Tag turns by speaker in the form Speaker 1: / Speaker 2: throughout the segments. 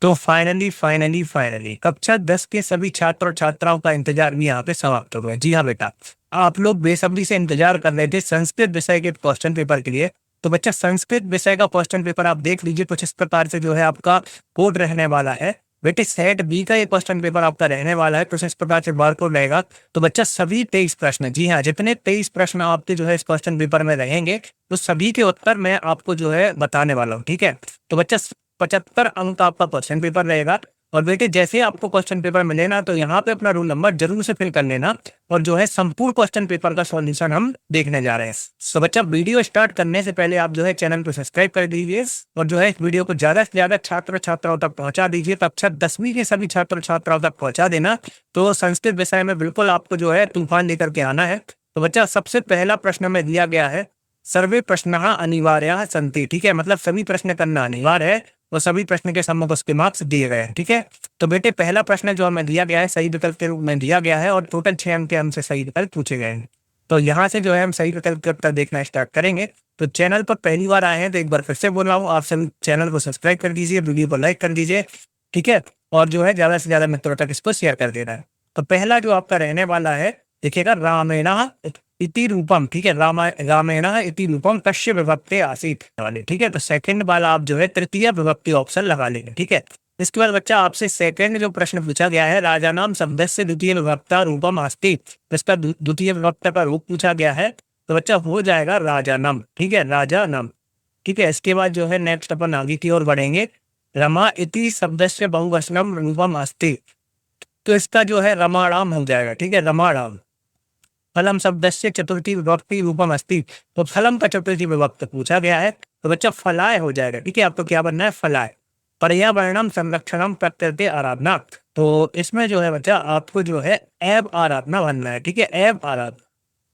Speaker 1: तो फाइनली कक्षा 10 के सभी छात्र और छात्राओं का इंतजार भी यहाँ पे समाप्त हो गया। जी हाँ बेटा, आप लोग बेसब्री से इंतजार कर रहे थे संस्कृत विषय के क्वेश्चन पेपर के लिए। तो बच्चा संस्कृत विषय का क्वेश्चन पेपर आप देख लीजिए, कुछ इस प्रकार से जो है आपका कोड रहने वाला है। बेटे सेट बी का ये क्वेश्चन पेपर आपका रहने वाला है, कुछ इस प्रकार से बारकोड रहेगा। तो बच्चा सभी 23 प्रश्न, जी हाँ, जितने 23 प्रश्न आपके जो है इस क्वेश्चन पेपर में रहेंगे, तो सभी के उत्तर मैं आपको जो है बताने वाला हूँ। ठीक है, तो बच्चा 75 अंक का आपका क्वेश्चन पेपर रहेगा। और बेटे जैसे ही आपको क्वेश्चन पेपर मिले ना, तो यहाँ पे अपना रोल नंबर जरूर से फिल कर लेना, और जो है संपूर्ण क्वेश्चन पेपर का सॉल्यूशन हम देखने जा रहे हैं। तो बच्चा वीडियो स्टार्ट करने से पहले आप जो है चैनल को सब्सक्राइब कर दीजिए, और जो है इस वीडियो को ज्यादा से ज्यादा छात्र छात्राओं तक पहुंचा दीजिए। कक्षा 10वीं के सभी छात्र छात्राओं तक पहुंचा देना। तो संस्कृत विषय में बिल्कुल आपको जो है तूफान लेकर के आना है। तो बच्चा सबसे पहला प्रश्न में दिया गया है, सर्वे प्रश्न अनिवार्य संति। ठीक है, मतलब सभी प्रश्न करना अनिवार्य है, और सभी प्रश्न के सम्मुख उसके मार्क्स दिए गए हैं। ठीक है, तो बेटे पहला प्रश्न जो हमें दिया गया है सही विकल्प के रूप में दिया गया है, और टोटल 6 अंक के हमसे सही विकल्प पूछे गए हैं। तो यहाँ से जो है हम सही विकल्प के उत्तर देखना स्टार्ट करेंगे। तो चैनल पर पहली बार आए हैं तो एक बार फिर से बोल रहा हूँ, आप सभी चैनल को सब्सक्राइब कर दीजिए, वीडियो को लाइक कर दीजिए। ठीक है, और जो है ज्यादा से ज्यादा मित्रों तक इसको शेयर कर देना है। तो पहला जो आपका रहने वाला है, देखिएगा, रामेण इति रूपम। ठीक है, रामेण इति रूपम कश्य विभक्ते आसीत वाले। ठीक है, तो सेकंड वाला आप जो है तृतीय विभक्ति ऑप्शन लगा लेंगे। ठीक है, इसके बाद बच्चा आपसे सेकंड जो प्रश्न पूछा गया है, राजा नाम शब्द से द्वितीय विभक्ता रूपम अस्ति, इसका द्वितीय विभक्ता का रूप पूछा गया है। तो बच्चा हो जाएगा राजा नाम। ठीक है, राजा नाम। ठीक है, इसके बाद जो है नेक्स्ट अपन आगे की ओर बढ़ेंगे, रमा इति शब्द से बहुवचनम रूपम अस्ति, तो इसका जो है रमाराम हो जाएगा। ठीक है, रमाराम। फलम शब्द से चतुर्थी विभक्ति रूपम अस्ति, तो फलम का चतुर्थी विभक्त पूछा गया है, तो बच्चा फलाय हो जाएगा। ठीक है, आपको क्या बनना है, फलाय। पर्यावरणम संरक्षणम प्रत्यर्थे आराधना, तो इसमें जो है बच्चा आपको जो है एब आराधना बनना है। ठीक है, एब आराधना।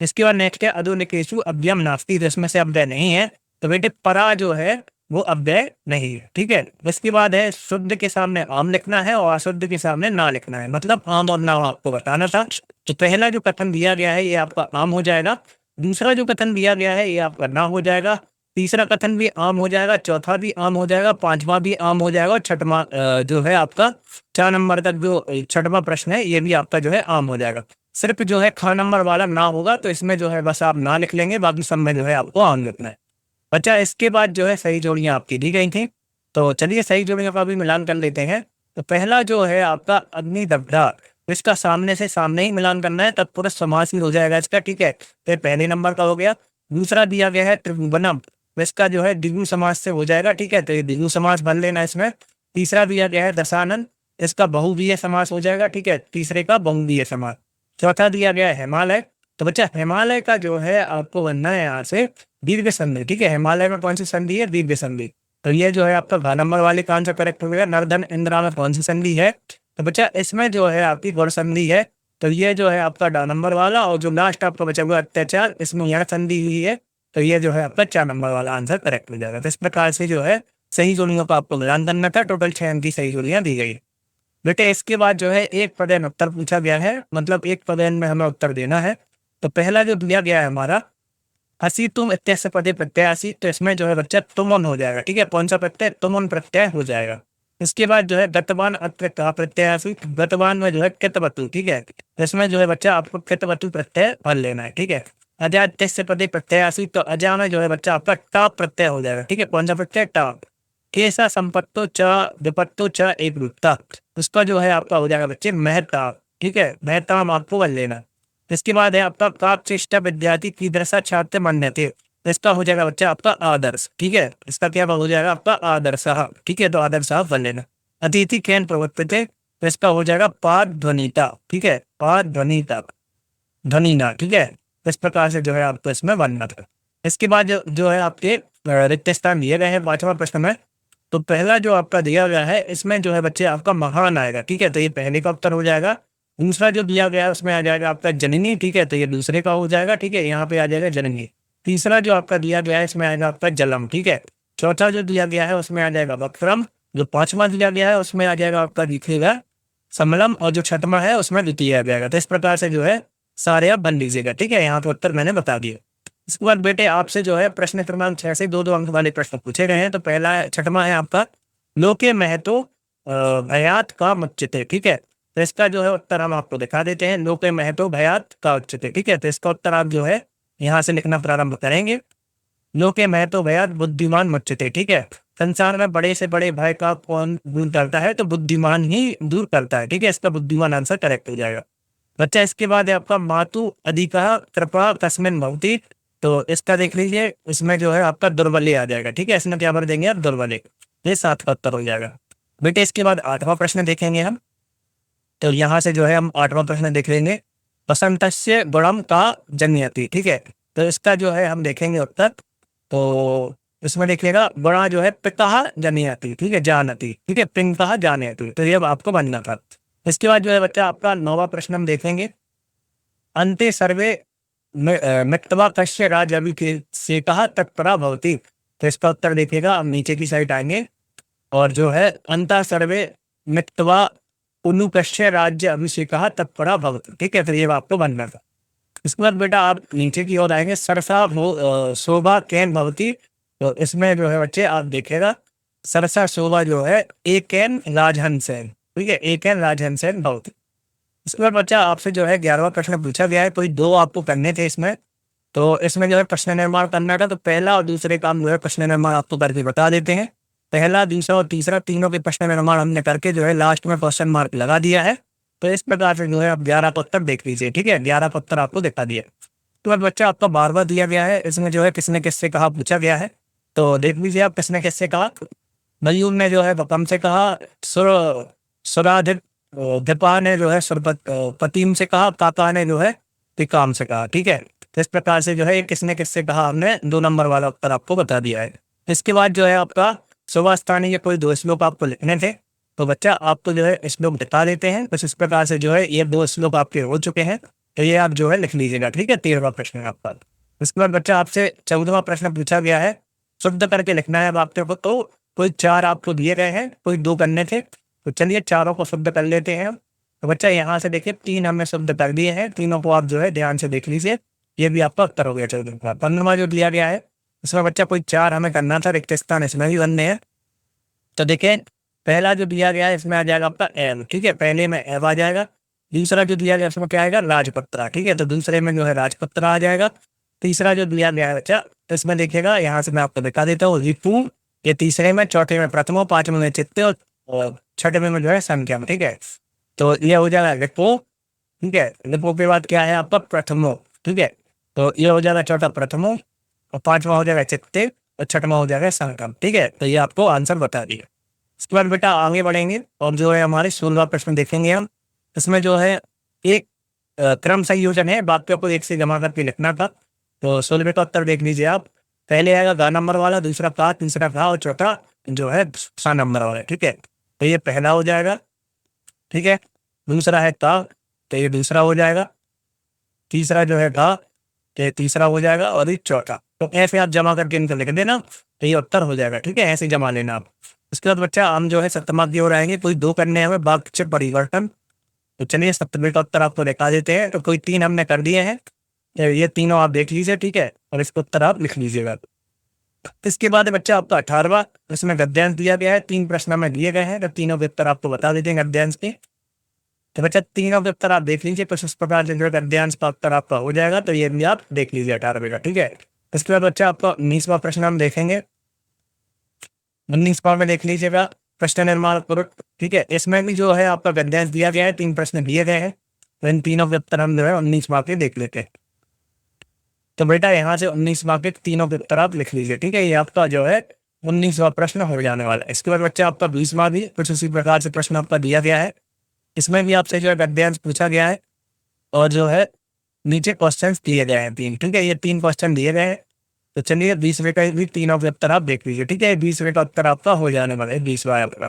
Speaker 1: इसके बाद नेक्स्ट है अधुनिकेशु अव्ययम नास्ति, तो इसमें से अव्यय नहीं है, तो बेटे परा जो है वो अव्यय नहीं है। ठीक है, इसके बाद है शुद्ध के सामने आम लिखना है और अशुद्ध के सामने ना लिखना है, मतलब आम और ना आपको बताना था। तो पहला जो कथन दिया गया है ये आपका आम हो जाएगा, दूसरा जो कथन दिया गया है ये आपका ना हो जाएगा, तीसरा कथन भी आम हो जाएगा, चौथा भी आम हो जाएगा, पांचवा भी आम हो जाएगा, और छठवां जो है आपका 4 नंबर तक जो छठवां प्रश्न है ये भी आपका जो है आम हो जाएगा। सिर्फ जो है ख नंबर वाला ना होगा, तो इसमें जो है बस आप ना लिख लेंगे, बाकी सब में जो है आपको आम लिखना है। बच्चा इसके बाद जो है सही जोड़ियां आपकी दी गई थी, तो चलिए सही जोड़ियों का भी मिलान कर लेते हैं। तो पहला जो है आपका अग्निदग्धा, इसका सामने से सामने ही मिलान करना है, तत्पुरुष समास ही हो जाएगा इसका। ठीक है, तो पहले नंबर का हो गया। दूसरा दिया गया है त्रिभुवनम, इसका जो है द्विगु समास से हो जाएगा। ठीक है, तो ये द्विगु समास भर लेना इसमें। तीसरा दिया गया है दशानन, इसका बहुव्रीहि समास हो जाएगा। ठीक है, तीसरे का बहुव्रीहि समास। चौथा दिया गया है हिमालय, तो बच्चा हिमालय का जो है आपको बनना है यहाँ से दीर्घ संधि। ठीक है, हिमालय में कौन सी संधि है, दीर्घ संधि। तो ये जो है आपका घ नंबर वाले का आंसर करेक्ट हो गया। नर्धन इंद्रा में कौन सी संधि है, तो बच्चा इसमें जो है आपकी गौर संधि है, तो ये जो है आपका डा नंबर वाला, और जो लास्ट आपका बचा हुआ अत्याचार, इसमें यह संधि हुई है, तो ये जो है आपका 4 नंबर वाला आंसर करेक्ट हो जाएगा। तो इस प्रकार से जो है सही जोड़ियों का आपको मिलान करना था। टोटल 6 अंक की सही जोड़ियां दी गई। बेटे इसके बाद जो है एक पदेन उत्तर पूछा गया है, मतलब एक पदेन में हमें उत्तर देना है। तो पहला जो दिया गया है हमारा हसी तुम इत्यादि पदे प्रत्याशी, तो इसमें जो है बच्चा तुमन हो जाएगा। ठीक है, कौन सा प्रत्यय, तुमन प्रत्यय हो जाएगा। इसके बाद जो है गतवान प्रत्याशी, गतवान में जो है कृतवतु। ठीक है, इसमें जो है बच्चा आपको कृतवतु प्रत्यय भर लेना है। ठीक है, अजा इत्यादि पदे प्रत्याशी, तो अजा में जो है बच्चा आपका टाप प्रत्यय हो जाएगा। ठीक है, कौन सा प्रत्यय, टाप। ऐसा संपत्तो च विपत्तो च एक रूपता, उसका जो है आपका हो जाएगा बच्चे महता। ठीक है, महता आपको भर लेना। इसके बाद है आपका प्राप्त विद्यार्थी की दशा छात्र मान्य थे, तो इसका हो जाएगा बच्चा आपका आदर्श। ठीक है, इसका क्या हो जाएगा आपका आदर्श। ठीक है, तो आदर्श बन लेना। अतिथि कैन प्रवृत्ति थे, तो इसका हो जाएगा पाद ध्वनिता। ठीक है, पाद ध्वनिता, ध्वनिना। ठीक है, इस प्रकार से जो है आपको इसमें बनना था। इसके बाद जो है आपके रिक्त स्थान दिए गए हैं 5वां प्रश्न में। तो पहला जो आपका दिया गया है इसमें जो है बच्चे आपका महान आएगा। ठीक है, तो ये पहले का उत्तर हो जाएगा। दूसरा जो दिया गया है उसमें आ जाएगा आपका जननी। ठीक है, तो ये दूसरे का हो जाएगा। ठीक है, यहाँ पे आ जाएगा जननी। तीसरा जो आपका दिया गया है इसमें आएगा आपका जलम। ठीक है, चौथा जो दिया गया है उसमें आ जाएगा वक्रम। जो 5वां दिया गया है उसमें आ जाएगा आपका दिखेगा समलम, और जो 6वां है उसमें द्वितीय आ जाएगा। तो इस प्रकार से जो है सारे आप बन लीजिएगा। ठीक है, यहाँ पे उत्तर मैंने बता दिया। इसके बाद बेटे आपसे जो है प्रश्न क्रमांक 6 से 2-2 अंक वाले प्रश्न पूछे गए हैं। तो पहला 6वां है आपका लोके महतो भयात का मुच्यते, ठीक है। तो इसका जो है उत्तर हम आपको दिखा देते हैं, लोके महतो भयात का उच्यते, ठीक है। तो इसका उत्तर आप जो है यहाँ से लिखना प्रारंभ करेंगे। लोके महतो भयात बुद्धिमान मुच्यते, ठीक है। संसार में बड़े से बड़े भय का कौन दूर करता है, तो बुद्धिमान ही दूर करता है, ठीक है। इसका बुद्धिमान आंसर करेक्ट हो जाएगा। बच्चा इसके बाद है आपका मातु अधिका कृपा तस्मिन भवती। तो इसका देख लीजिए, इसमें जो है आपका दुर्बले आ जाएगा, ठीक है। इसमें क्या भर देंगे आप, दुर्बले। ये 7 का उत्तर हो जाएगा। बेटे इसके बाद 8वां प्रश्न देखेंगे हम। तो यहाँ से जो है हम 8वां प्रश्न देख लेंगे। बसंतस्य गुणम का जन्यति, ठीक है। तो इसका जो है हम देखेंगे उत्तर। तो इसमें देखिएगा गुणा जो है पिता जन्यति, ठीक है, जानती, ठीक है, पिता जानती। तो ये अब आपको बनना था। इसके बाद जो है बच्चा आपका 9वां प्रश्न हम देखेंगे। अंते सर्वे मित्वा कश्य राज अभी के से कहा तत्परा भवती। तो इसका उत्तर देखिएगा, हम नीचे की साइड आएंगे और जो है अंता सर्वे मित्वा उनु कश्य राज्य अभिषेकः तत्परा भवति, ठीक है। तो ये आपको बनना था। इसके बाद बेटा आप नीचे की ओर आएंगे। सरसा शोभा कैन भवती। तो इसमें जो है बच्चे आप देखेगा, सरसा शोभा जो है एक एन राजहंसेन, ठीक है, एक एन राजहंसेन भवती। इसके बाद बच्चा आपसे जो है 11वां प्रश्न पूछा गया है, कोई 2 आपको करने थे इसमें। तो इसमें जो है प्रश्न निर्माण करना था। तो पहला और दूसरे काम जो है प्रश्न निर्माण आपको करके बता देते हैं। पहला, दूसरा और तीसरा तीनों के प्रश्न निर्माण हमने करके जो है लास्ट में क्वेश्चन मार्क लगा दिया है। तो इस प्रकार से जो है आप 11 का उत्तर देख लीजिए, ठीक है। 11 का उत्तर आपको दिखा दिया। तो अब बच्चा आपका 12वां दिया गया है। इसमें जो है किसने किससे कहा पूछा गया है। तो देख लीजिए आप किसने किससे कहा। मयूर ने जो है वकम से कहा, सुराधिप दिपा ने जो है पतिम से कहा, काका ने जो है तिकाम से कहा, ठीक है। तो इस प्रकार से जो है किसने किससे कहा, हमने 2 नंबर वाला उत्तर आपको बता दिया है। इसके बाद जो है आपका सुबह स्थानीय के कोई 2 श्लोक आपको लिखने थे। तो बच्चा आपको जो है श्लोक बता देते हैं। बस इस प्रकार से जो है ये 2 श्लोक आपके हो चुके हैं। तो ये आप जो है लिख लीजिएगा, ठीक है। 13वां प्रश्न है आपका। इसके बाद बच्चा आपसे 14वां प्रश्न पूछा गया है, शुद्ध करके लिखना है अब आपको। तो कोई 4 आपको दिए गए हैं, कोई 2 करने थे। तो चलिए चारों को शुद्ध कर लेते हैं। तो बच्चा यहाँ से देखिए 3 हमने शुद्ध कर दिए हैं। तीनों को आप जो है ध्यान से देख लीजिए। ये भी आपका उत्तर हो गया 14वां। 15वां जो दिया गया है उसमें बच्चा कोई 4 हमें करना था, रिक्त स्थान इसमें भी बनने हैं। तो देखिए पहला जो दिया गया है इसमें आ जाएगा आपका एल, ठीक है, पहले में एव आ जाएगा। दूसरा जो दिया गया इसमें क्या आएगा, राजपत्रा, ठीक है। तो दूसरे में जो है राजपत्रा आ जाएगा। तीसरा जो दिया गया है बच्चा, तो इसमें देखिएगा यहाँ से मैं आपको दिखा देता हूँ, रिपु ये तीसरे में, चौथे में प्रथमो, 5वें में चित्ते और 6वें में जो है संख्या, ठीक है। तो ये हो जाएगा रिपो, ठीक है। रिपो के बाद क्या है आपका प्रथमो, ठीक है। तो ये हो जाएगा चौथा प्रथमो और 5वां हो जाएगा चित्ते और 6वां हो जाएगा संक्रम, ठीक है। तो ये आपको आंसर बता दिए। इसके बाद बेटा आगे बढ़ेंगे और जो है हमारे 16वां प्रश्न देखेंगे हम। इसमें जो है एक क्रम संयोजन है, वाक्य को एक से जमा करके लिखना था। तो 16वें का उत्तर देख लीजिए आप। पहले आएगा गा नंबर वाला, दूसरा का, तीसरा का और चौथा जो है सा नंबर वाला, ठीक है। तो ये पहला हो जाएगा, ठीक है। दूसरा है का, तो ये दूसरा हो जाएगा। तीसरा जो है का, तो ये तीसरा हो जाएगा और ये चौथा। तो ऐसे आप जमा करके इनको लिख देना, तो ये उत्तर हो जाएगा, ठीक है। ऐसे जमा लेना आप। उसके बाद बच्चा हम जो है 7वां की ओर आएंगे। कोई 2 करने हैं वाक्य परिवर्तन। तो चलिए 7वें का उत्तर आपको दिखा देते हैं। तो कोई 3 हमने कर दिए हैं, ये तीनों आप देख लीजिए, ठीक है। और इसका उत्तर आप लिख लीजिएगा। इसके बाद बच्चा आपका 18वां, इसमें गद्यांश दिया गया है। 3 प्रश्न में दिए गए हैं, तो तीनों के उत्तर आपको बता देते हैं गद्यांश के। तो बच्चा तीनों के उत्तर आप देख लीजिए, कुछ इस प्रकार से जो गद्यांश का उत्तर आपका हो जाएगा। तो ये भी आप देख लीजिए 18वें का, ठीक है। इसके बाद बच्चा आपका 19वां प्रश्न हम देखेंगे। 19वां में देख लीजिएगा प्रश्न निर्माण करो, ठीक है। इसमें भी जो है आपका गद्यांश दिया गया है, 3 प्रश्न दिए गए हैं। तो इन तीनों के उत्तर हम जो है 19वां के देख लेते हैं। तो बेटा यहाँ से 19वां के तीनों के उत्तर आप लिख लीजिए, ठीक है। ये आपका जो है 19वां प्रश्न हो जाने वाला है। इसके बाद बच्चा आपका 20वां भी कुछ उसी प्रकार से प्रश्न आपका दिया गया है। इसमें भी आपसे जो है गद्यांश पूछा गया है और जो है नीचे क्वेश्चन दिए गए हैं 3, ठीक है। ये 3 क्वेश्चन दिए गए हैं। तो चलिए 20वें का भी तीनों के उत्तर आप देख लीजिए, ठीक है। 20वें का उत्तर आपका हो जाने वाला है, 20वां आपका।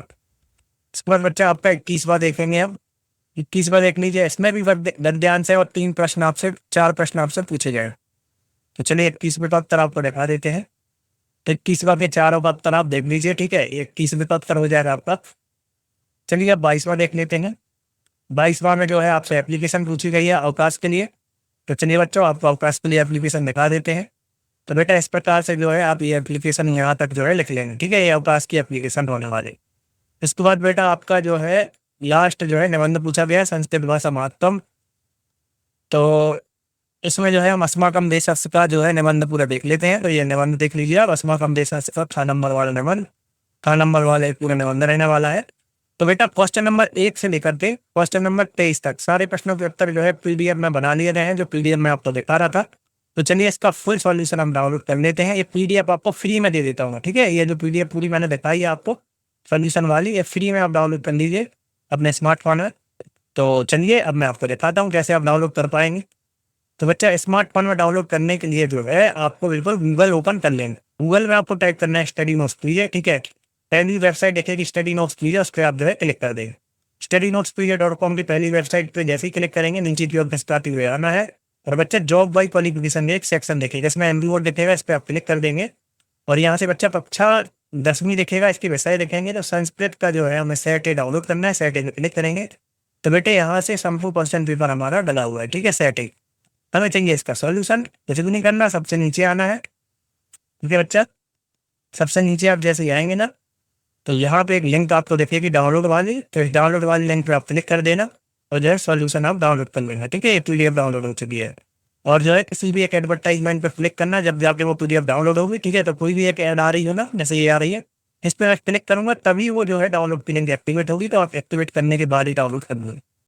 Speaker 1: इसके बाद बच्चा आपका 21वां देखेंगे हम। 21वां देख लीजिए, इसमें भी गद्यांश है और 3 प्रश्न आपसे, 4 प्रश्न आपसे पूछे गए। तो चलिए 21वें का उत्तर आपको दिखा देते हैं। तो 21वां के चारों का उत्तर आप देख लीजिए, ठीक है। 21वें का उत्तर हो जाएगा आपका। चलिए अब 22वां देख लेते हैं। 22वां में जो है आपसे एप्लीकेशन पूछी गई है अवकाश के लिए। तो चलिए बच्चों आपको अवकाश के लिए एप्लीकेशन दिखा देते हैं। तो बेटा इस प्रकार से जो है आप ये एप्लीकेशन यहाँ तक जो है लिख लेंगे, ठीक है। ये अवकाश की एप्लीकेशन होने वाली। इसके बाद बेटा आपका जो है लास्ट जो है निबंध पूछा गया है संस्कृत भाषा महत्तम। तो इसमें जो है हम अस्माकम देशस्य का जो है निबंध पूरा देख लेते हैं। तो ये निबंध देख लीजिए आप, अस्माकम देशस्य का 6 नंबर वाला निबंध, 6 नंबर वाले पूरा निबंध रहने वाला है। तो बेटा क्वेश्चन नंबर 1 से लेकर के क्वेश्चन नंबर 23 तक सारे प्रश्नों के उत्तर जो है पीडीएफ में बना लिए गए हैं, जो पीडीएफ में आपको दिखा रहा था। तो चलिए इसका फुल सॉल्यूशन हम डाउनलोड कर लेते हैं। ये पीडीएफ आपको फ्री में दे देता हूँ, ठीक है। ये जो पीडीएफ पूरी मैंने दिखाई है आपको सॉल्यूशन वाली, ये फ्री में आप डाउनलोड कर लीजिए अपने स्मार्टफोन में। तो चलिए अब मैं आपको दिखाता हूँ कैसे आप डाउनलोड कर पाएंगे। तो बच्चा स्मार्टफोन में डाउनलोड करने के लिए जो है आपको बिल्कुल गूगल ओपन कर लेंगे। गूगल में आपको टाइप करना है स्टडी नोट्स पीरियड, ठीक है। पहली वेबसाइट देखेगी स्टडी नोट्स पीरियड, उस पर आप जो है क्लिक कर देंगे। studynotespiria.com की पहली वेबसाइट पे जैसे ही क्लिक करेंगे नीचे की ओर खिसकाते हुए आना है और बच्चा जॉब बाई क्वालिफिकेशन एक सेक्शन देखेगा, इसमें एमबी बोर्ड दिखेगा, इस पर आप क्लिक कर देंगे। और यहाँ से बच्चा कक्षा 10वीं दिखेगा, इसके विषय देखेंगे। तो संस्कृत का जो है हमें सेट ए डाउनलोड करना है, सेट ए क्लिक करेंगे। तो बेटे यहाँ से संपूर्ण क्वेश्चन पेपर हमारा डला हुआ है, ठीक है, सेट ए। हमें चाहिए इसका सॉल्यूशन, जैसे भी नहीं करना, सबसे नीचे आना है, ठीक है बच्चा। सबसे नीचे आप जैसे ही आएंगे ना, तो यहाँ पे एक लिंक आपको दिखेगी डाउनलोड वाली, तो इस डाउनलोड वाली लिंक पे आप क्लिक कर देना और जो है सॉल्यूशन आप डाउनलोड कर लेना, ठीक है। ये पीडीएफ डाउनलोड हो चुकी है। और जो है किसी भी एक एडवर्टाइजमेंट पे क्लिक करना जब जाके वो पीडीएफ डाउनलोड होगी, ठीक है। तो कोई भी एक ऐड आ रही हो ना, जैसे ये आ रही है, इस पर मैं क्लिक करूंगा तभी वो जो है डाउनलोड की लिंक एक्टिवेट होगी। तो आप एक्टिवेट करने के बाद ही डाउनलोड कर लेंगे।